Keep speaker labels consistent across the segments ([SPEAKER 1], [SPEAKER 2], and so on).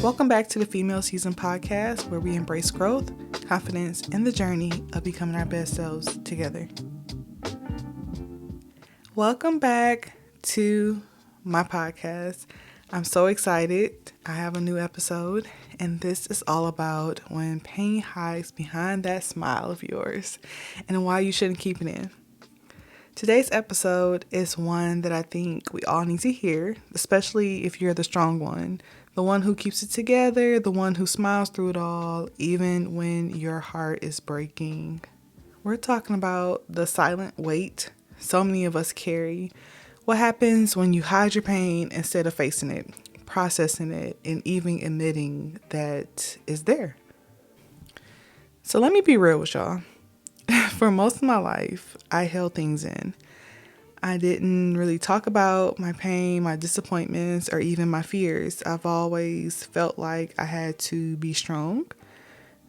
[SPEAKER 1] Welcome back to the Female Season podcast, where we embrace growth, confidence, and the journey of becoming our best selves together. Welcome back to my podcast. I'm so excited. I have a new episode, and this is all about when pain hides behind that smile of yours and why you shouldn't keep it in. Today's episode is one that I think we all need to hear, especially if you're the strong one, the one who keeps it together, the one who smiles through it all, even when your heart is breaking. We're talking about the silent weight so many of us carry. What happens when you hide your pain instead of facing it, processing it, and even admitting that it's there? So let me be real with y'all. For most of my life, I held things in. I didn't really talk about my pain, my disappointments, or even my fears. I've always felt like I had to be strong.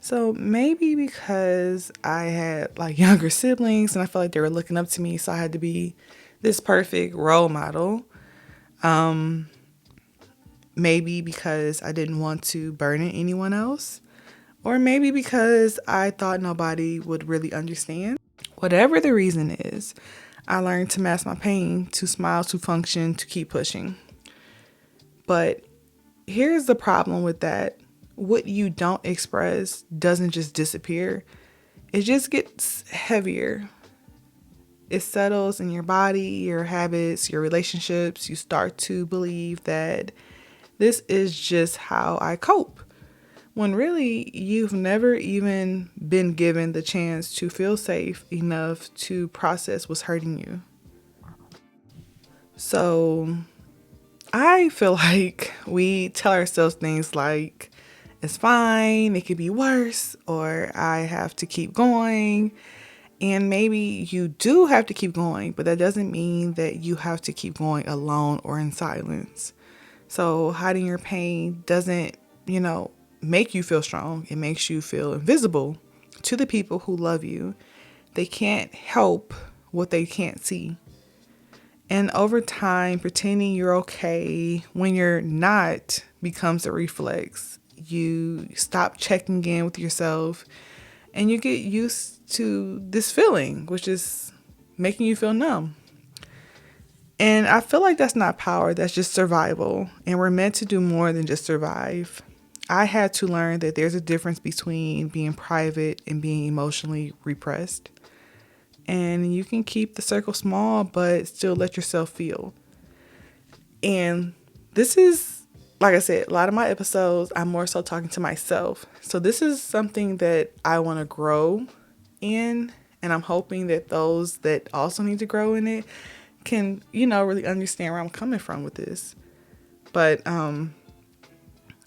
[SPEAKER 1] So maybe because I had younger siblings and I felt like they were looking up to me, so I had to be this perfect role model. Maybe because I didn't want to burden anyone else. Or maybe because I thought nobody would really understand. Whatever the reason is, I learned to mask my pain, to smile, to function, to keep pushing. But here's the problem with that. What you don't express doesn't just disappear. It just gets heavier. It settles in your body, your habits, your relationships. You start to believe that this is just how I cope. When really you've never even been given the chance to feel safe enough to process what's hurting you. So I feel like we tell ourselves things like, it's fine, it could be worse, or I have to keep going. And maybe you do have to keep going, but that doesn't mean that you have to keep going alone or in silence. So hiding your pain doesn't, make you feel strong. It makes you feel invisible to the people who love you. They can't help what they can't see. And over time, pretending you're okay when you're not becomes a reflex. You stop checking in with yourself and you get used to this feeling, which is making you feel numb. And I feel like that's not power, that's just survival. And we're meant to do more than just survive. I had to learn that there's a difference between being private and being emotionally repressed. And you can keep the circle small, but still let yourself feel. And this is, like I said, a lot of my episodes, I'm more so talking to myself. So this is something that I want to grow in. And I'm hoping that those that also need to grow in it can, really understand where I'm coming from with this. But,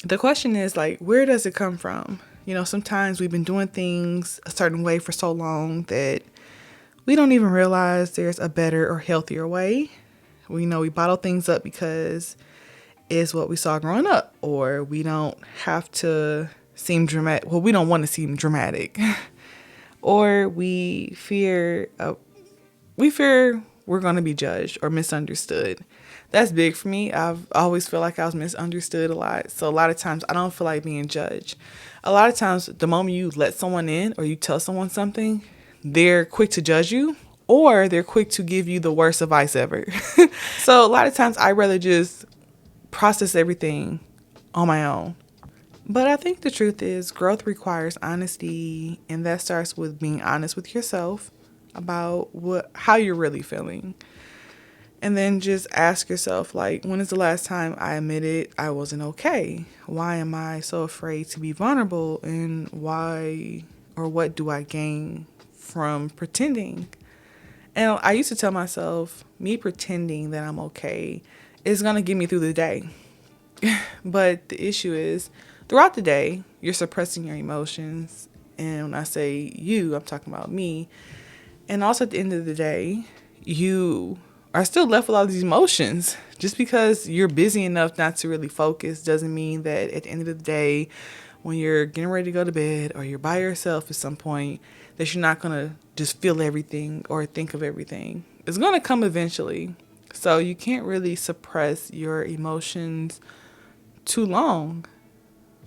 [SPEAKER 1] the question is where does it come from? Sometimes we've been doing things a certain way for so long that we don't even realize there's a better or healthier way. We bottle things up because it's what we saw growing up, or we don't have to seem dramatic. Well, we don't want to seem dramatic, or we fear we're going to be judged or misunderstood. That's big for me. I've always felt like I was misunderstood a lot. So a lot of times I don't feel like being judged. A lot of times the moment you let someone in or you tell someone something, they're quick to judge you or they're quick to give you the worst advice ever. So a lot of times I rather just process everything on my own. But I think the truth is growth requires honesty, and that starts with being honest with yourself about how you're really feeling. And then just ask yourself, when is the last time I admitted I wasn't okay? Why am I so afraid to be vulnerable? And why or what do I gain from pretending? And I used to tell myself, me pretending that I'm okay is going to get me through the day. But the issue is, throughout the day, you're suppressing your emotions. And when I say you, I'm talking about me. And also at the end of the day, you are still left with all these emotions. Just because you're busy enough not to really focus doesn't mean that at the end of the day, when you're getting ready to go to bed or you're by yourself at some point, that you're not going to just feel everything or think of everything. It's going to come eventually. So you can't really suppress your emotions too long.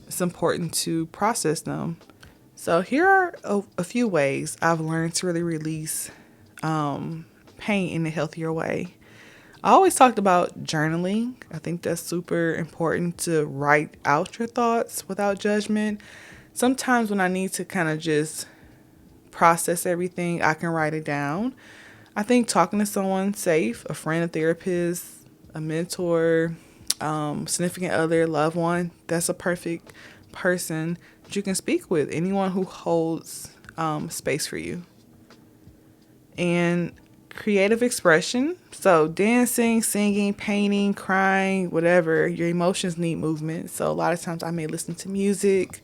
[SPEAKER 1] it's important to process them. So here are a few ways I've learned to really release pain in a healthier way. I always talked about journaling. I think that's super important to write out your thoughts without judgment. Sometimes when I need to kind of just process everything, I can write it down. I think talking to someone safe, a friend, a therapist, a mentor, significant other, loved one, that's a perfect person that you can speak with. Anyone who holds space for you. And creative expression. So dancing, singing, painting, crying, whatever, your emotions need movement. So a lot of times I may listen to music,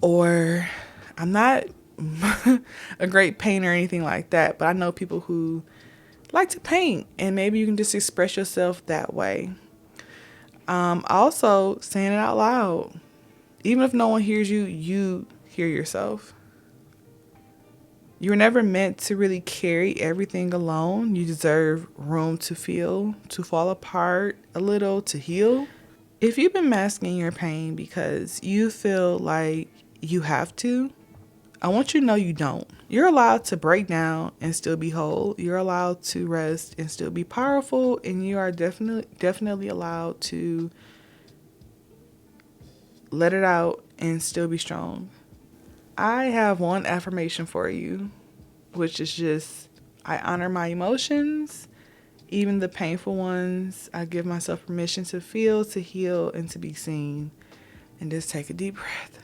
[SPEAKER 1] or I'm not a great painter or anything like that, but I know people who like to paint, and maybe you can just express yourself that way. Also, saying it out loud. Even if no one hears you, you hear yourself. You were never meant to really carry everything alone. You deserve room to feel, to fall apart a little, to heal. If you've been masking your pain because you feel like you have to, I want you to know you don't. You're allowed to break down and still be whole. You're allowed to rest and still be powerful, and you are definitely allowed to let it out and still be strong. I have one affirmation for you, which is just I honor my emotions, even the painful ones. I give myself permission to feel, to heal, and to be seen. And just take a deep breath.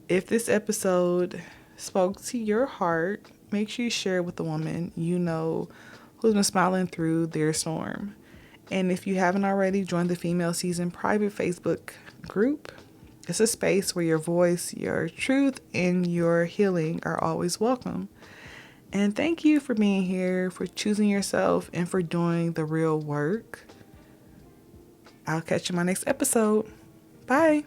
[SPEAKER 1] If this episode spoke to your heart, make sure you share it with a woman you know who's been smiling through their storm. And if you haven't already, join the Female Season private Facebook group. It's a space where your voice, your truth, and your healing are always welcome. And thank you for being here, for choosing yourself, and for doing the real work. I'll catch you in my next episode. Bye.